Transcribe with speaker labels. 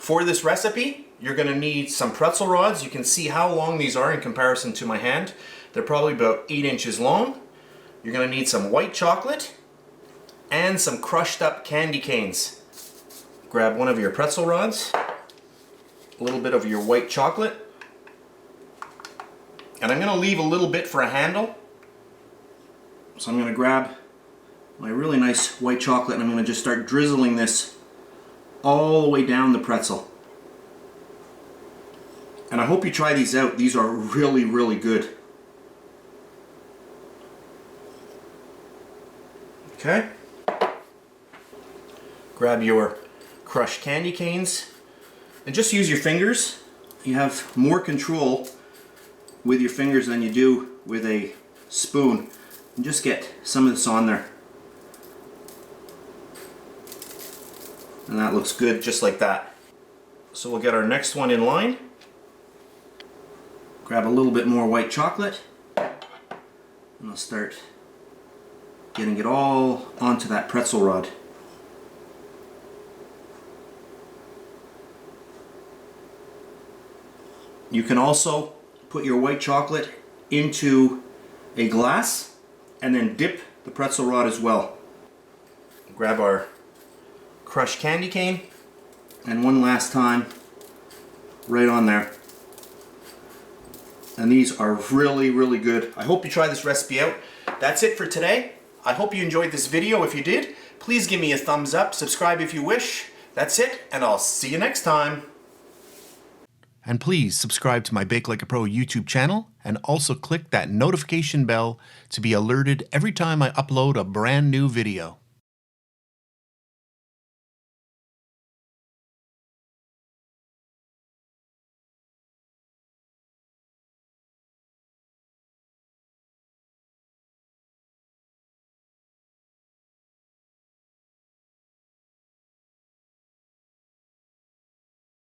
Speaker 1: For this recipe, you're going to need some pretzel rods. You can see how long these are in comparison to my hand. They're probably about 8 inches long. You're going to need some white chocolate and some crushed up candy canes. Grab one of your pretzel rods, a little bit of your white chocolate, and I'm going to leave a little bit for a handle. So I'm going to grab my really nice white chocolate and I'm going to just start drizzling this all the way down the pretzel. And I hope you try these out. These are really, really good. Okay. Grab your crushed candy canes and just use your fingers. You have more control with your fingers than you do with a spoon. And just get some of this on there. And that looks good just like that. So we'll get our next one in line. Grab a little bit more white chocolate. And I'll start getting it all onto that pretzel rod. You can also put your white chocolate into a glass and then dip the pretzel rod as well. Grab our crushed candy cane and one last time right on there. And these are really, really good. I hope you try this recipe out. That's it for today. I hope you enjoyed this video. If you did, please give me a thumbs up, subscribe if you wish. That's it, and I'll see you next time. And please subscribe to my Bake Like a Pro YouTube channel and also click that notification bell to be alerted every time I upload a brand new video.